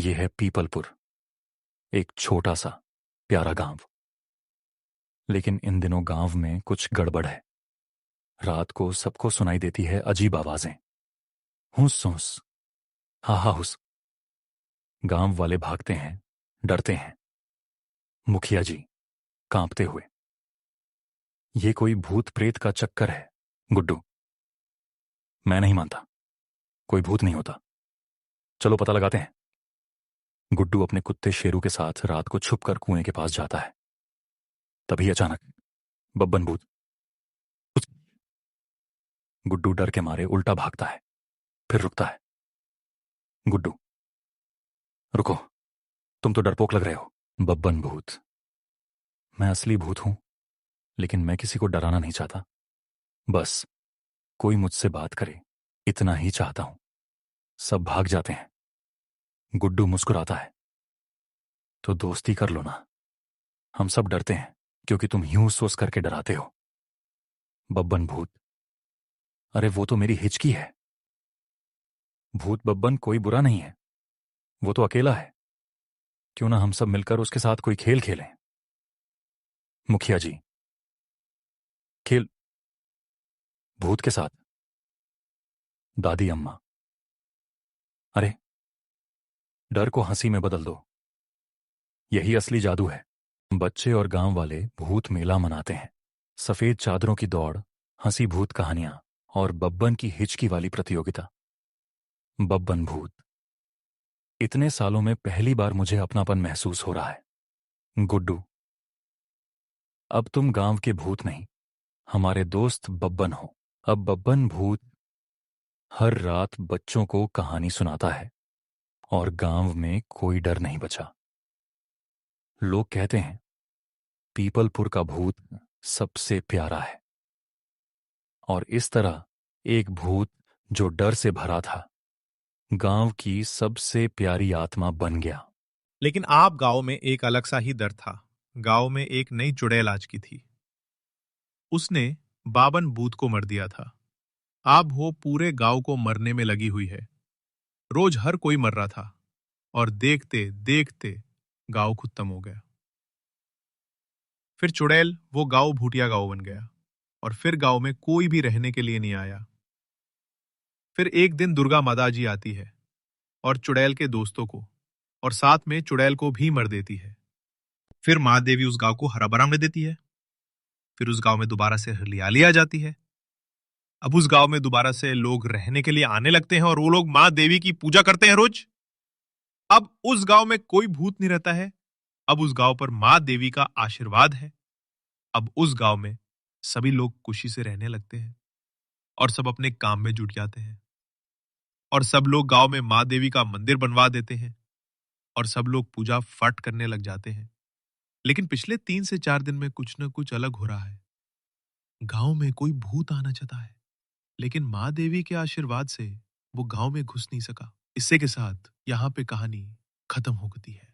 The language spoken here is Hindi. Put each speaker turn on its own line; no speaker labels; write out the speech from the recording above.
ये है पीपलपुर, एक छोटा सा प्यारा गांव। लेकिन इन दिनों गांव में कुछ गड़बड़ है। रात को सबको सुनाई देती है अजीब आवाजें, हुस हुस, हा हा हुस। गांव वाले भागते हैं, डरते हैं। मुखिया जी कांपते हुए, ये कोई भूत प्रेत का चक्कर है गुड्डू। मैं नहीं मानता, कोई भूत नहीं होता। चलो पता लगाते हैं। गुड्डू अपने कुत्ते शेरू के साथ रात को छुपकर कुएं के पास जाता है। तभी अचानक बब्बन भूत। गुड्डू डर के मारे उल्टा भागता है, फिर रुकता है। गुड्डू, रुको, तुम तो डरपोक लग रहे हो। बब्बन भूत, मैं असली भूत हूं, लेकिन मैं किसी को डराना नहीं चाहता। बस कोई मुझसे बात करे, इतना ही चाहता हूं। सब भाग जाते हैं। गुड्डू मुस्कुराता है। तो दोस्ती कर लो ना। हम सब डरते हैं क्योंकि तुम यूं सोच करके डराते हो। बब्बन भूत, अरे वो तो मेरी हिचकी है। भूत बब्बन कोई बुरा नहीं है, वो तो अकेला है। क्यों ना हम सब मिलकर उसके साथ कोई खेल खेलें। मुखिया जी, खेल? भूत के साथ? दादी अम्मा, अरे डर को हंसी में बदल दो, यही असली जादू है। बच्चे और गांव वाले भूत मेला मनाते हैं। सफेद चादरों की दौड़, हंसी भूत कहानियां और बब्बन की हिचकी वाली प्रतियोगिता। बब्बन भूत, इतने सालों में पहली बार मुझे अपनापन महसूस हो रहा है। गुड्डू, अब तुम गांव के भूत नहीं, हमारे दोस्त बब्बन हो। अब बब्बन भूत हर रात बच्चों को कहानी सुनाता है और गांव में कोई डर नहीं बचा। लोग कहते हैं पीपलपुर का भूत सबसे प्यारा है। और इस तरह एक भूत जो डर से भरा था, गांव की सबसे प्यारी आत्मा बन गया।
लेकिन आप गांव में एक अलग सा ही डर था। गांव में एक नई चुड़ैल आज की थी। उसने बाबन बूथ को मर दिया था। अब वो पूरे गांव को मरने में लगी हुई है। रोज हर कोई मर रहा था और देखते देखते गांव खत्म हो गया। फिर चुड़ैल वो गांव भूटिया गांव बन गया और फिर गांव में कोई भी रहने के लिए नहीं आया। फिर एक दिन दुर्गा माता जी आती है और चुड़ैल के दोस्तों को और साथ में चुड़ैल को भी मर देती है। फिर माँ देवी उस गांव को हरा भरा कर देती है। फिर उस गांव में दोबारा से हरियाली आ जाती है। अब उस गांव में दोबारा से लोग रहने के लिए आने लगते हैं और वो लोग माँ देवी की पूजा करते हैं रोज। अब उस गांव में कोई भूत नहीं रहता है। अब उस गांव पर माँ देवी का आशीर्वाद है। अब उस गांव में सभी लोग खुशी से रहने लगते हैं और सब अपने काम में जुट जाते हैं और सब लोग गांव में माँ देवी का मंदिर बनवा देते हैं और सब लोग पूजा पाठ करने लग जाते हैं। लेकिन पिछले 3 से 4 दिन में कुछ न कुछ अलग हो रहा है। गांव में कोई भूत आना चाहता है, लेकिन माँ देवी के आशीर्वाद से वो गांव में घुस नहीं सका। इसी के साथ यहाँ पे कहानी खत्म हो गई है।